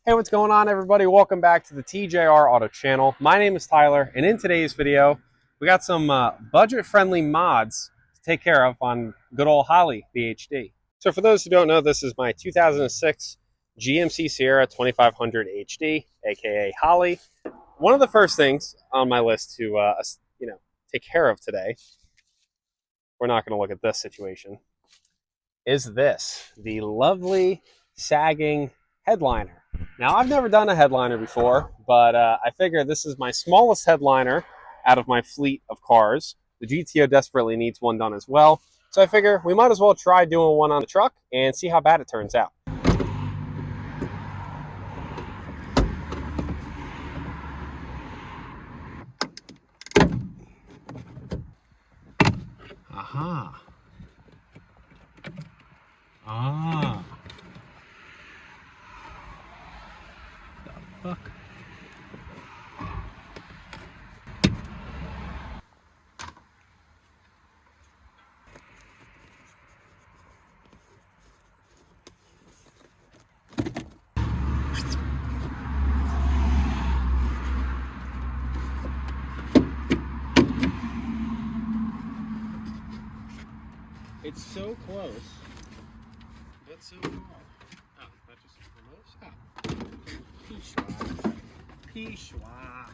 Hey, what's going on, everybody? Welcome back to the TJR Auto channel. My name is Tyler, and in today's video, we got some budget-friendly mods to take care of on good old Holly, the HD. So for those who don't know, this is my 2006 GMC Sierra 2500 HD, aka Holly. One of the first things on my list to take care of today, we're not going to look at this situation, is this, the lovely sagging headliner. Now, I've never done a headliner before, but I figure this is my smallest headliner out of my fleet of cars. The GTO desperately needs one done as well, so I figure we might as well try doing one on the truck and see how bad it turns out. Aha. Ah. The fuck? It's so close, but so far. Oh, that just removes? Oh. Pichwa. Pichwa.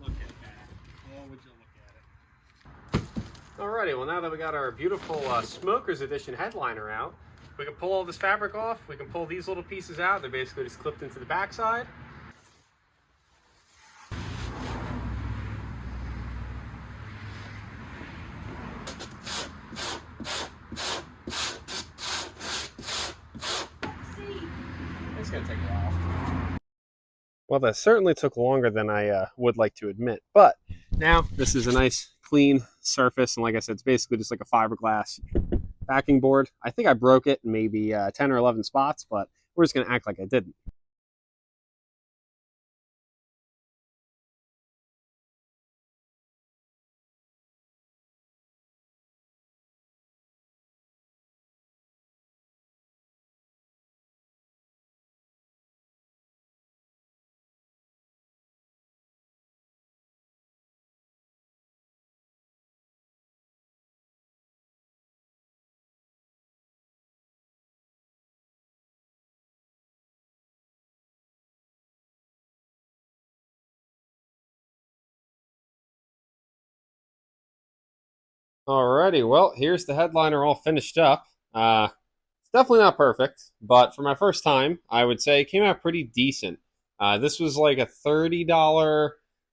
Look at that. Oh, would you look at it. Alrighty, well now that we got our beautiful Smokers Edition headliner out, we can pull all this fabric off, we can pull these little pieces out, they're basically just clipped into the backside. It's gonna take a while. Well, that certainly took longer than I would like to admit, but now this is a nice clean surface, and like I said, it's basically just like a fiberglass backing board. I think I broke it in maybe 10 or 11 spots, but we're just gonna act like I didn't. Alrighty, well, here's the headliner all finished up. It's definitely not perfect, but for my first time, I would say it came out pretty decent. This was like a $30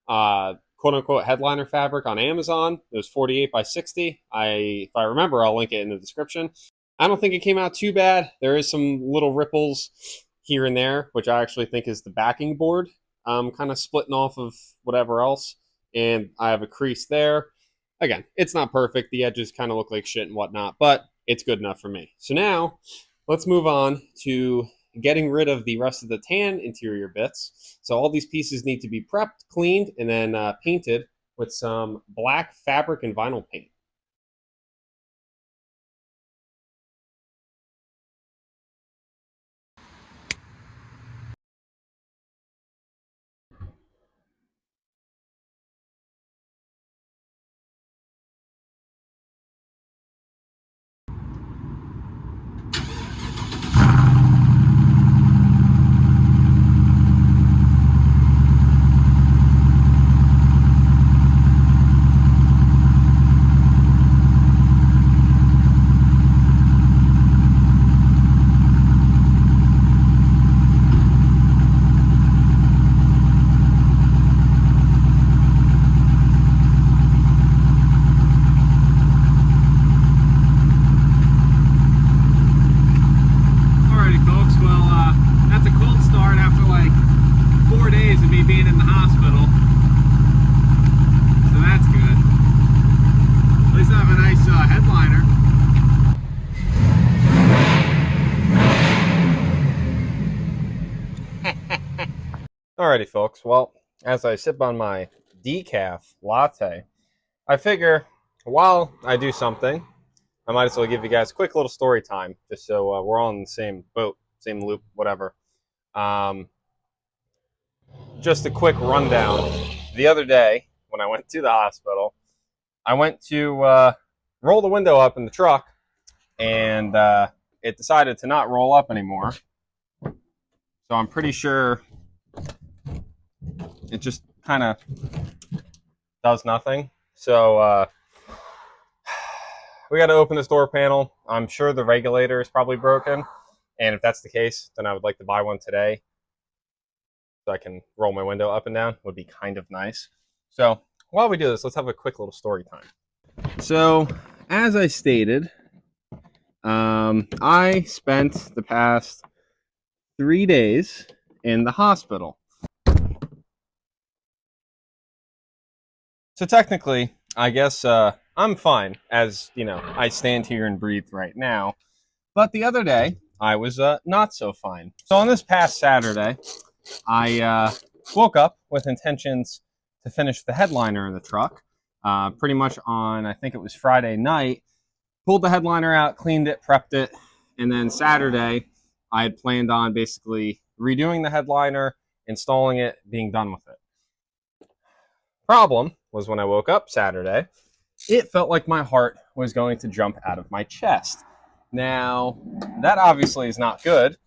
quote-unquote headliner fabric on Amazon. It was 48 by 60. If I remember, I'll link it in the description. I don't think it came out too bad. There is some little ripples here and there, which I actually think is the backing board kind of splitting off of whatever else. And I have a crease there. Again, it's not perfect. The edges kind of look like shit and whatnot, but it's good enough for me. So now, let's move on to getting rid of the rest of the tan interior bits. So all these pieces need to be prepped, cleaned, and then painted with some black fabric and vinyl paint. Alrighty, folks. Well, as I sip on my decaf latte, I figure while I do something, I might as well give you guys a quick little story time, just so we're all in the same boat, same loop, whatever. just a quick rundown. The other day, when I went to the hospital, I went to roll the window up in the truck, and it decided to not roll up anymore. So I'm pretty sure it just kind of does nothing. So we got to open this door panel. I'm sure the regulator is probably broken. And if that's the case, then I would like to buy one today so I can roll my window up and down. Would be kind of nice. So while we do this, let's have a quick little story time. So as I stated, I spent the past 3 days in the hospital. So technically, I guess I'm fine, as you know, I stand here and breathe right now. But the other day, I was not so fine. So on this past Saturday, I woke up with intentions to finish the headliner in the truck. Pretty much on, I think it was Friday night, pulled the headliner out, cleaned it, prepped it, and then Saturday, I had planned on basically redoing the headliner, installing it, being done with it. Problem was when I woke up Saturday, it felt like my heart was going to jump out of my chest. Now, that obviously is not good,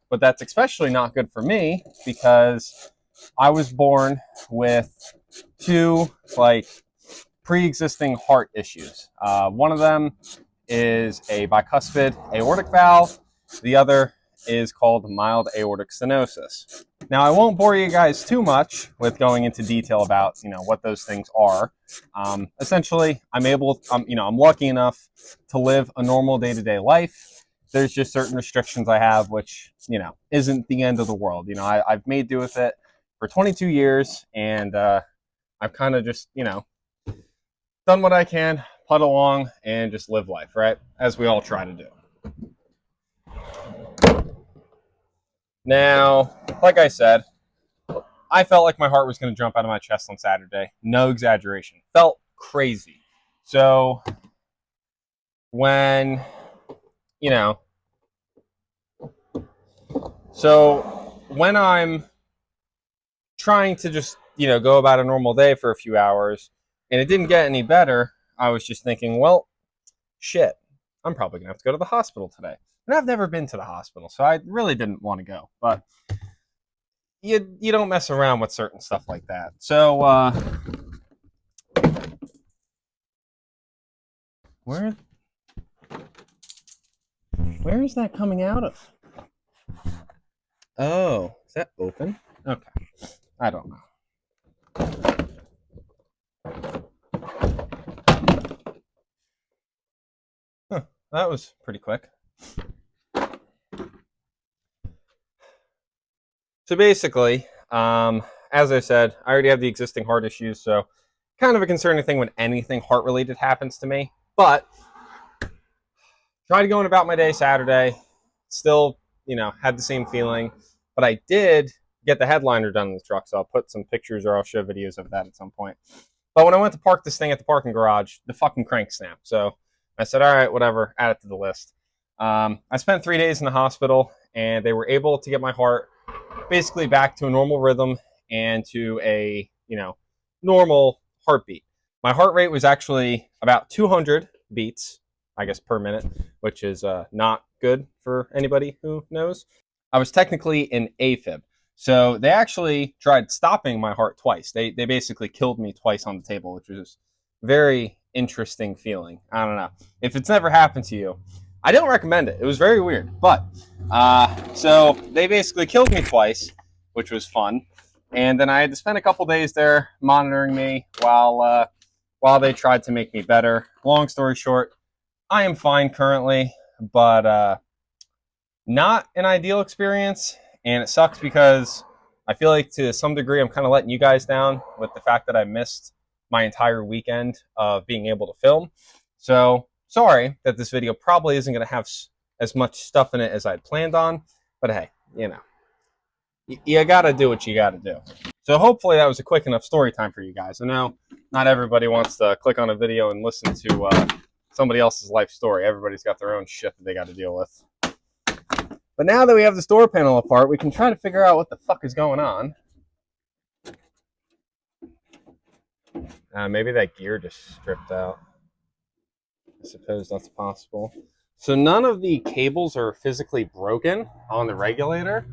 but that's especially not good for me because I was born with two, pre-existing heart issues. One of them is a bicuspid aortic valve. The other is called mild aortic stenosis. Now, I won't bore you guys too much with going into detail about, what those things are. Essentially, I'm lucky enough to live a normal day-to-day life. There's just certain restrictions I have, which, isn't the end of the world. I've made do with it for 22 years, and I've kind of just, done what I can, put along, and just live life, right? As we all try to do. Now, like I said, I felt like my heart was going to jump out of my chest on Saturday. No exaggeration. Felt crazy. So, when, when I'm trying to just, go about a normal day for a few hours, and it didn't get any better, I was just thinking, well, shit, I'm probably going to have to go to the hospital today. And I've never been to the hospital, so I really didn't want to go. But you don't mess around with certain stuff like that. So, where is that coming out of? Oh, is that open? Okay. I don't know. Huh, that was pretty quick. So basically, as I said, I already have the existing heart issues, so kind of a concerning thing when anything heart-related happens to me. But tried going about my day Saturday, still, had the same feeling. But I did get the headliner done in the truck, so I'll put some pictures or I'll show videos of that at some point. But when I went to park this thing at the parking garage, the fucking crank snapped. So I said, all right, whatever, add it to the list. I spent 3 days in the hospital, and they were able to get my heart basically back to a normal rhythm and to a, normal heartbeat. My heart rate was actually about 200 beats, I guess, per minute, which is not good for anybody who knows. I was technically in AFib. So they actually tried stopping my heart twice. They basically killed me twice on the table, which was very interesting feeling. I don't know. If it's never happened to you, I don't recommend it. It was very weird. But, so they basically killed me twice, which was fun. And then I had to spend a couple days there monitoring me while they tried to make me better. Long story short, I am fine currently, but not an ideal experience. And it sucks because I feel like to some degree I'm kind of letting you guys down with the fact that I missed my entire weekend of being able to film. So sorry that this video probably isn't going to have as much stuff in it as I'd planned on. But hey, you got to do what you got to do. So hopefully that was a quick enough story time for you guys. I know not everybody wants to click on a video and listen to somebody else's life story. Everybody's got their own shit that they got to deal with. But now that we have this door panel apart, we can try to figure out what the fuck is going on. Maybe that gear just stripped out. I suppose that's possible. So none of the cables are physically broken on the regulator.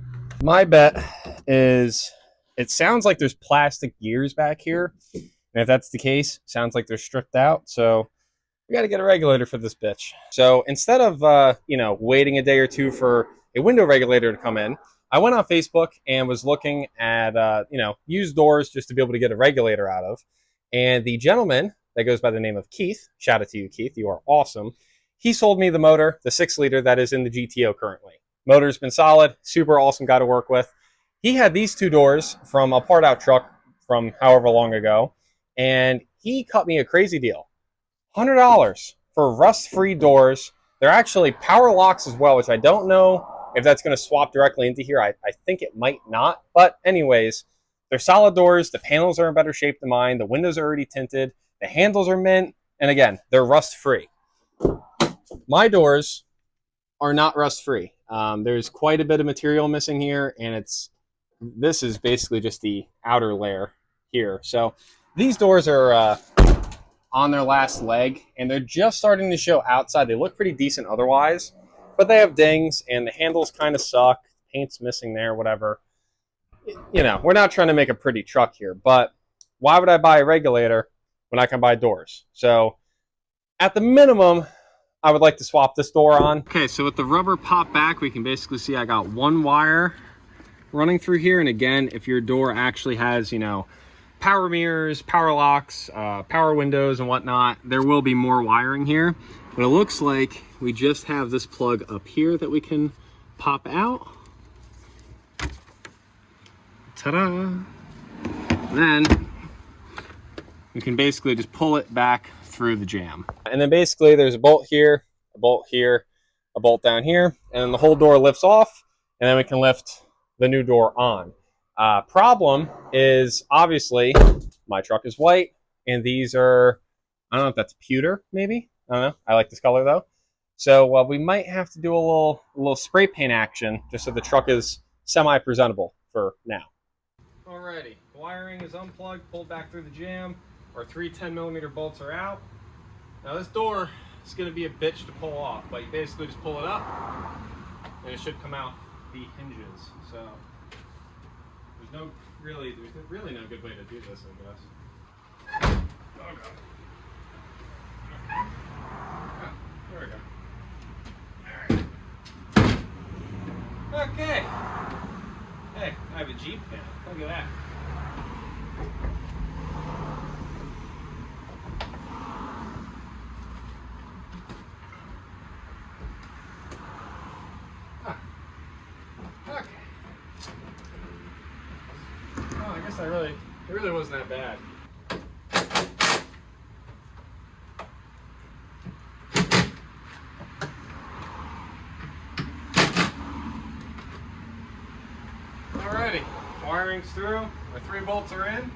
My bet is it sounds like there's plastic gears back here. And if that's the case, sounds like they're stripped out. So we got to get a regulator for this bitch. So instead of, waiting a day or two for a window regulator to come in, I went on Facebook and was looking at, used doors just to be able to get a regulator out of. And the gentleman that goes by the name of Keith, shout out to you, Keith, you are awesome. He sold me the motor, the 6-liter that is in the GTO currently. Motor's been solid, super awesome guy to work with. He had these two doors from a part out truck from however long ago, and he cut me a crazy deal. $100 for rust-free doors. They're actually power locks as well, which I don't know if that's going to swap directly into here. I think it might not. But anyways, they're solid doors. The panels are in better shape than mine. The windows are already tinted. The handles are mint. And again, they're rust-free. My doors are not rust-free. There's quite a bit of material missing here, and this is basically just the outer layer here. So these doors are on their last leg, and they're just starting to show outside. They look pretty decent otherwise, but they have dings, and the handles kind of suck. Paint's missing there, whatever. We're not trying to make a pretty truck here, but why would I buy a regulator when I can buy doors? So at the minimum, I would like to swap this door on. Okay, so with the rubber pop back, we can basically see I got one wire running through here. And again, if your door actually has, power mirrors, power locks, power windows and whatnot, there will be more wiring here. But it looks like we just have this plug up here that we can pop out. Ta-da! And then we can basically just pull it back through the jamb. And then basically there's a bolt here, a bolt here, a bolt down here, and the whole door lifts off, and then we can lift the new door on. Problem is, obviously, my truck is white, and these are, I don't know if that's pewter, maybe? I don't know. I like this color, though. So we might have to do a little spray paint action, just so the truck is semi-presentable for now. Alrighty, wiring is unplugged, pulled back through the jamb. Our 3 10mm bolts are out. Now this door is going to be a bitch to pull off, but you basically just pull it up, and it should come out the hinges. So there's really no good way to do this, I guess. Oh god. Oh, there we go. Alright. Okay. Hey, I have a Jeep now. Look at that. Okay. Oh, I guess it really wasn't that bad. Alrighty, wiring's through. Our 3 bolts are in.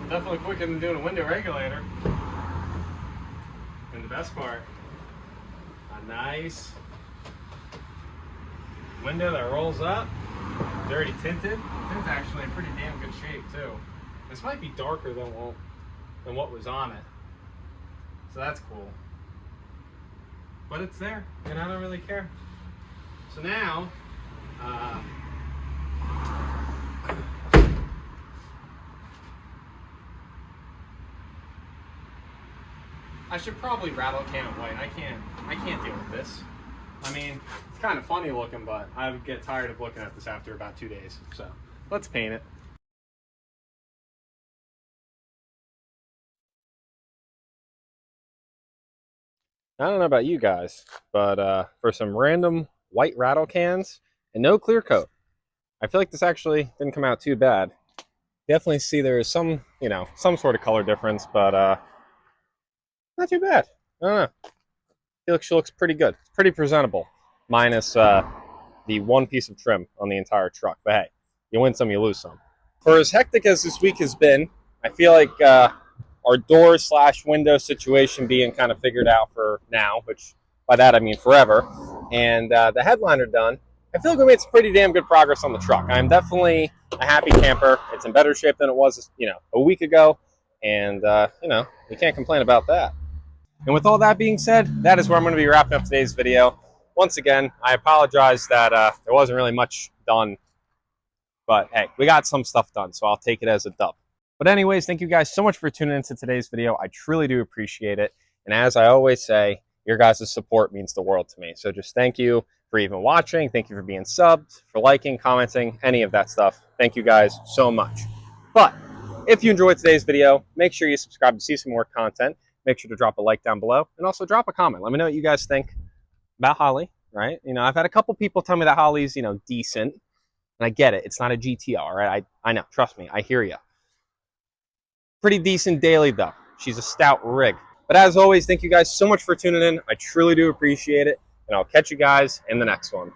Definitely quicker than doing a window regulator. And the best part, a nice window that rolls up. It's already tinted. The tint's actually in pretty damn good shape too. This might be darker than what was on it, so that's cool. But it's there, and I don't really care. So now, I should probably rattle can it white. I can't deal with this. I mean, it's kind of funny looking, but I would get tired of looking at this after about 2 days. So let's paint it. I don't know about you guys, but for some random white rattle cans and no clear coat, I feel like this actually didn't come out too bad. Definitely see there is some sort of color difference, but not too bad. I don't know. She looks pretty good. It's pretty presentable, minus the one piece of trim on the entire truck. But hey, you win some, you lose some. For as hectic as this week has been, I feel like our door/window situation being kind of figured out for now, which by that I mean forever, and the headliner done, I feel like we made some pretty damn good progress on the truck. I'm definitely a happy camper. It's in better shape than it was, a week ago, and you can't complain about that. And with all that being said, that is where I'm going to be wrapping up today's video. Once again, I apologize that there wasn't really much done, but hey, we got some stuff done, so I'll take it as a dub. But anyways, thank you guys so much for tuning into today's video. I truly do appreciate it. And as I always say, your guys' support means the world to me. So just thank you for even watching. Thank you for being subbed, for liking, commenting, any of that stuff. Thank you guys so much. But if you enjoyed today's video, make sure you subscribe to see some more content. Make sure to drop a like down below and also drop a comment. Let me know what you guys think about Holly, right? I've had a couple people tell me that Holly's, decent. And I get it. It's not a GTO, right? I know. Trust me. I hear you. Pretty decent daily, though. She's a stout rig. But as always, thank you guys so much for tuning in. I truly do appreciate it. And I'll catch you guys in the next one.